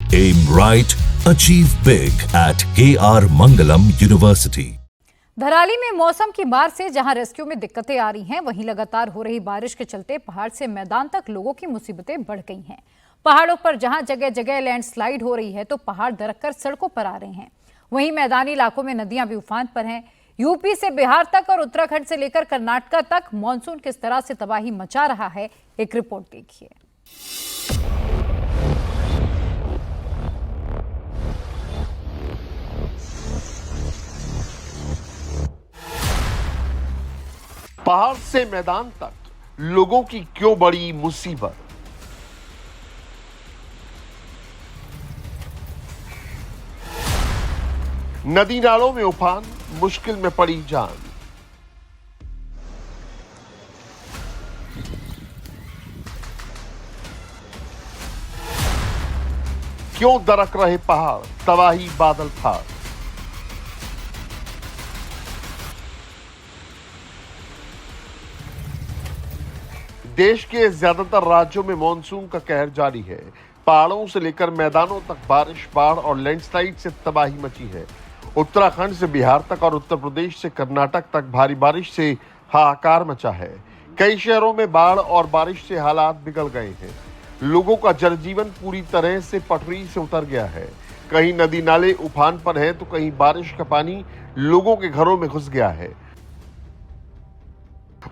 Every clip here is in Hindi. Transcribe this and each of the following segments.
Aim right, achieve big at KR Mangalam University. Dharali में मौसम की मार से जहां रेस्क्यू में दिक्कतें आ रही हैं, वहीं लगातार हो रही बारिश के चलते पहाड़ से मैदान तक लोगों की मुसीबतें बढ़ गई हैं। पहाड़ों पर जहां जगह जगह लैंडस्लाइड हो रही है तो पहाड़ दरककर सड़कों पर आ रहे हैं। वहीं मैदानी इलाकों में नदियां भी उफान पर हैं। यूपी से बिहार तक और उत्तराखंड से लेकर कर्नाटक तक मानसून किस तरह से तबाही मचा रहा है, एक रिपोर्ट देखिए। पहाड़ से मैदान तक लोगों की क्यों बड़ी मुसीबत। नदी नालों में उफान, मुश्किल में पड़ी जान। क्यों दरक रहे पहाड़, तबाही बादल फाड़। देश के ज्यादातर राज्यों में मानसून का कहर जारी है। पहाड़ों से लेकर मैदानों तक बारिश, बाढ़ और लैंडस्लाइड से तबाही मची है। उत्तराखंड से बिहार तक और उत्तर प्रदेश से कर्नाटक तक भारी बारिश से हाहाकार मचा है। कई शहरों में बाढ़ और बारिश से हालात बिगड़ गए हैं। लोगों का जनजीवन पूरी तरह से पटरी से उतर गया है। कहीं नदी नाले उफान पर है तो कहीं बारिश का पानी लोगों के घरों में घुस गया है।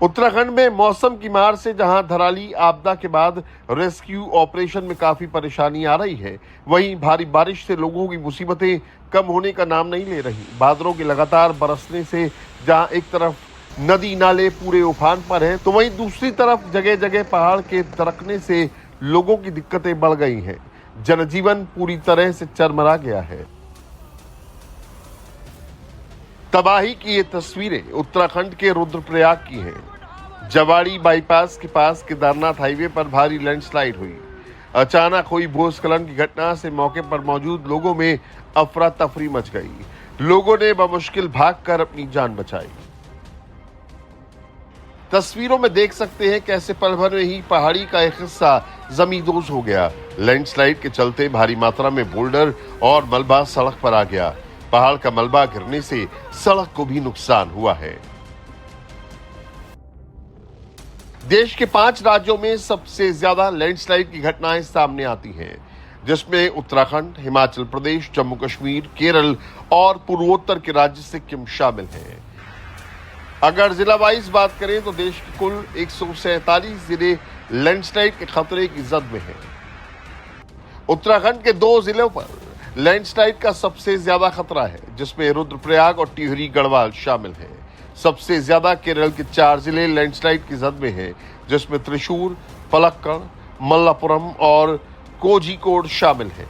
उत्तराखंड में मौसम की मार से जहां धराली आपदा के बाद रेस्क्यू ऑपरेशन में काफी परेशानी आ रही है, वहीं भारी बारिश से लोगों की मुसीबतें कम होने का नाम नहीं ले रही। बादलों के लगातार बरसने से जहां एक तरफ नदी नाले पूरे उफान पर हैं, तो वहीं दूसरी तरफ जगह जगह पहाड़ के दरकने से लोगों की दिक्कतें बढ़ गई हैं। जनजीवन पूरी तरह से चरमरा गया है। तबाही की ये तस्वीरें उत्तराखंड के रुद्रप्रयाग की हैं। जवाड़ी बाईपास के पास केदारनाथ हाईवे पर भारी लैंडस्लाइड हुई। अचानक हुई भूस्खलन की घटना से मौके पर मौजूद लोगों में अफरा तफरी मच गई। लोगों ने बमुश्किल भागकर अपनी जान बचाई। तस्वीरों में देख सकते हैं कैसे पल भर में ही पहाड़ी का एक हिस्सा जमींदोज हो गया। लैंडस्लाइड के चलते भारी मात्रा में बोल्डर और मलबा सड़क पर आ गया। पहाड़ का मलबा गिरने से सड़क को भी नुकसान हुआ है। देश के 5 राज्यों में सबसे ज्यादा लैंडस्लाइड की घटनाएं सामने आती हैं, जिसमें उत्तराखंड, हिमाचल प्रदेश, जम्मू कश्मीर, केरल और पूर्वोत्तर के राज्य सिक्किम शामिल हैं। अगर जिला वाइज बात करें तो देश के कुल 147 जिले लैंडस्लाइड के खतरे की जद में हैं। उत्तराखंड के 2 जिलों पर लैंडस्लाइड का सबसे ज्यादा खतरा है, जिसमें रुद्रप्रयाग और टिहरी गढ़वाल शामिल हैं। सबसे ज्यादा केरल के 4 जिले लैंडस्लाइड की जद में हैं, जिसमें त्रिशूर, पलक्कड़, मल्लापुरम और कोझिकोड शामिल हैं।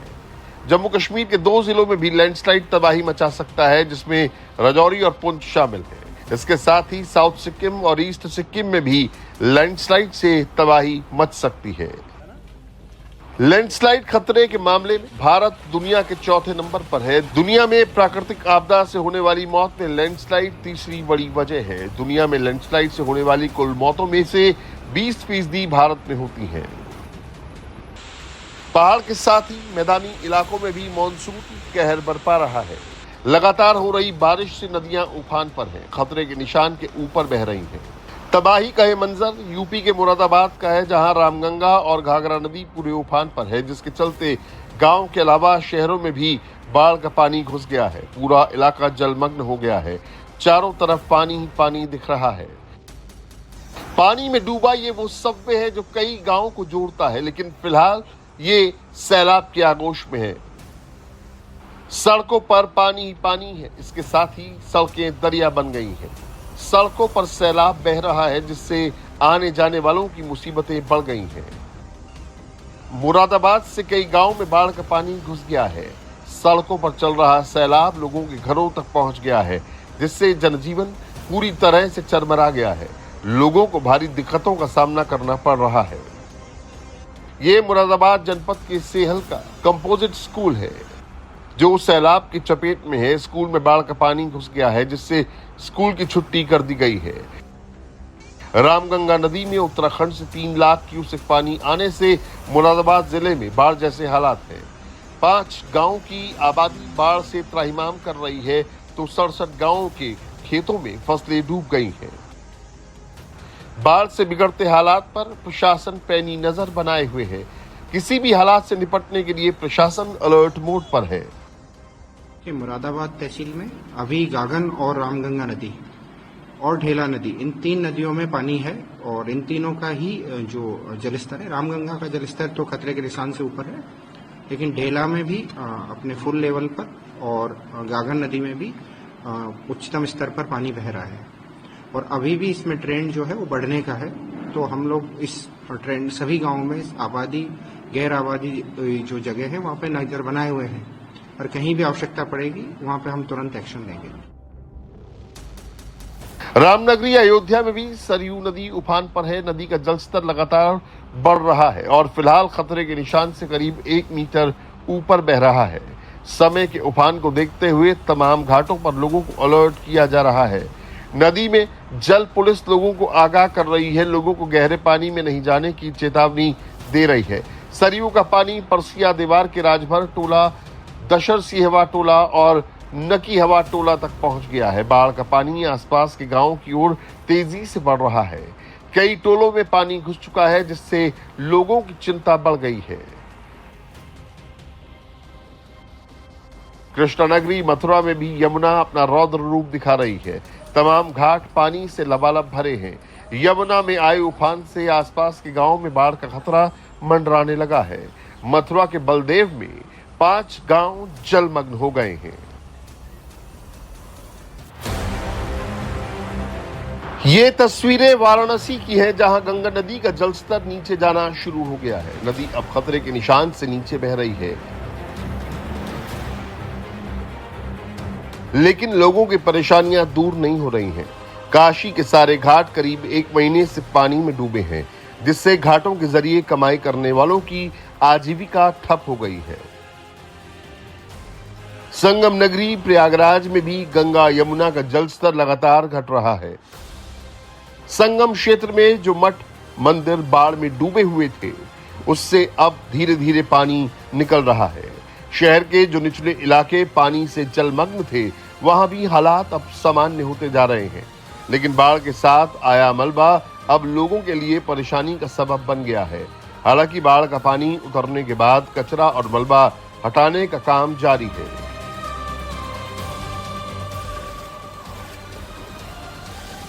जम्मू कश्मीर के 2 जिलों में भी लैंडस्लाइड तबाही मचा सकता है, जिसमें राजौरी और पुंछ शामिल हैं। इसके साथ ही साउथ सिक्किम और ईस्ट सिक्किम में भी लैंडस्लाइड से तबाही मच सकती है। लैंडस्लाइड खतरे के मामले में भारत दुनिया के 4थे नंबर पर है। दुनिया में प्राकृतिक आपदा से होने वाली मौत में लैंडस्लाइड तीसरी बड़ी वजह है। दुनिया में लैंडस्लाइड से होने वाली कुल मौतों में से 20% भारत में होती हैं। पहाड़ के साथ ही मैदानी इलाकों में भी मानसून कहर बरपा रहा है। लगातार हो रही बारिश से नदियां उफान पर हैं, खतरे के निशान के ऊपर बह रही हैं। तबाही का ये मंजर यूपी के मुरादाबाद का है, जहां रामगंगा और घाघरा नदी पूरे उफान पर है, जिसके चलते गांव के अलावा शहरों में भी बाढ़ का पानी घुस गया है। पूरा इलाका जलमग्न हो गया है। चारों तरफ पानी ही पानी दिख रहा है। पानी में डूबा ये वो सबवे है जो कई गांवों को जोड़ता है, लेकिन फिलहाल ये सैलाब के आगोश में है। सड़कों पर पानी ही पानी है। इसके साथ ही सड़कें दरिया बन गई हैं। सड़कों पर सैलाब बह रहा है, जिससे आने जाने वालों की मुसीबतें बढ़ गई हैं। मुरादाबाद से कई गांवों में बाढ़ का पानी घुस गया है। सड़कों पर चल रहा सैलाब लोगों के घरों तक पहुंच गया है, जिससे जनजीवन पूरी तरह से चरमरा गया है। लोगों को भारी दिक्कतों का सामना करना पड़ रहा है। ये मुरादाबाद जनपद के सेहल का कंपोजिट स्कूल है, जो सैलाब की चपेट में है। स्कूल में बाढ़ का पानी घुस गया है, जिससे स्कूल की छुट्टी कर दी गई है। रामगंगा नदी में उत्तराखंड से 3 लाख क्यूसेक पानी आने से मुरादाबाद जिले में बाढ़ जैसे हालात हैं। 5 गांव की आबादी बाढ़ से त्राहिमाम कर रही है तो 67 गांवों के खेतों में फसलें डूब गई हैं। बाढ़ से बिगड़ते हालात पर प्रशासन पैनी नजर बनाए हुए है। किसी भी हालात से निपटने के लिए प्रशासन अलर्ट मोड पर है। कि मुरादाबाद तहसील में अभी गागन और रामगंगा नदी और ढेला नदी, इन 3 नदियों में पानी है और इन तीनों का ही जो जलस्तर है, रामगंगा का जलस्तर तो खतरे के निशान से ऊपर है, लेकिन ढेला में भी अपने फुल लेवल पर और गागन नदी में भी उच्चतम स्तर पर पानी बह रहा है और अभी भी इसमें ट्रेंड जो है वो बढ़ने का है। तो हम लोग इस ट्रेंड सभी गांवों में आबादी गैर आबादी जो जगह है वहां पे नजर बनाए हुए हैं और कहीं भी आवश्यकता पड़ेगी वहां पे हम तुरंत एक्शन लेंगे। रामनगरी अयोध्या में भी सरयू नदी उफान पर है। नदी का जलस्तर लगातार बढ़ रहा है और फिलहाल खतरे के निशान से करीब 1 मीटर ऊपर बह रहा है। समय के उफान को देखते हुए तमाम घाटों पर लोगों को अलर्ट किया जा रहा है। नदी में जल पुलिस लोगों को आगाह कर रही है। लोगों को गहरे पानी में नहीं जाने की चेतावनी दे रही है। सरयू का पानी परसिया दीवार के राजभर टोला, दशर सिंहवा टोला और नकी हवा टोला तक पहुंच गया है। बाढ़ का पानी आसपास के गांवों की ओर तेजी से बढ़ रहा है। कई टोलों में पानी घुस चुका है जिससे लोगों की चिंता बढ़ गई है। कृष्णानगरी मथुरा में भी यमुना अपना रौद्र रूप दिखा रही है। तमाम घाट पानी से लबालब भरे हैं। यमुना में आए उफान से आसपास के गांवों में बाढ़ का खतरा मंडराने लगा है। मथुरा के बलदेव में 5 गांव जलमग्न हो गए हैं। ये तस्वीरें वाराणसी की हैं, जहां गंगा नदी का जलस्तर नीचे जाना शुरू हो गया है। नदी अब खतरे के निशान से नीचे बह रही है, लेकिन लोगों की परेशानियां दूर नहीं हो रही हैं। काशी के सारे घाट करीब 1 महीने से पानी में डूबे हैं, जिससे घाटों के जरिए कमाई करने वालों की आजीविका ठप हो गई है। संगम नगरी प्रयागराज में भी गंगा यमुना का जलस्तर लगातार घट रहा है। संगम क्षेत्र में जो मठ मंदिर बाढ़ में डूबे हुए थे, उससे अब धीरे धीरे पानी निकल रहा है। शहर के जो निचले इलाके पानी से जलमग्न थे, वहां भी हालात अब सामान्य होते जा रहे हैं, लेकिन बाढ़ के साथ आया मलबा अब लोगों के लिए परेशानी का सबब बन गया है। हालांकि बाढ़ का पानी उतरने के बाद कचरा और मलबा हटाने का काम जारी है।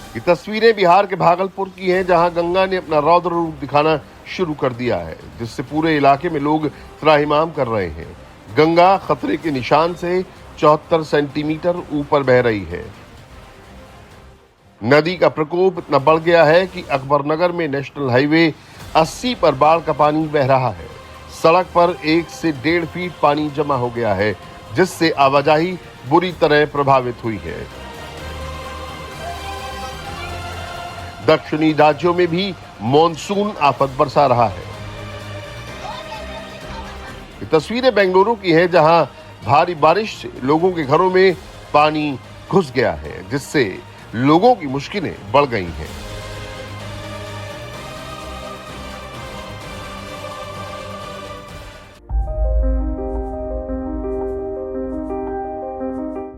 ये तस्वीरें बिहार के भागलपुर की हैं, जहां गंगा ने अपना रौद्र रूप दिखाना शुरू कर दिया है, जिससे पूरे इलाके में लोग त्राहिमाम कर रहे हैं। गंगा खतरे के निशान से 74 सेंटीमीटर ऊपर बह रही है। नदी का प्रकोप इतना बढ़ गया है कि अकबरनगर में नेशनल हाईवे 80 पर बाढ़ का पानी बह रहा है। सड़क पर 1 से 1.5 फीट पानी जमा हो गया है, जिससे आवाजाही बुरी तरह प्रभावित हुई है। दक्षिणी राज्यों में भी मॉनसून आफत बरसा रहा है। ये तस्वीरें बेंगलुरु की हैं, जहां भारी बारिश से लोगों के घरों में पानी घुस गया है, जिससे लोगों की मुश्किलें बढ़ गई हैं।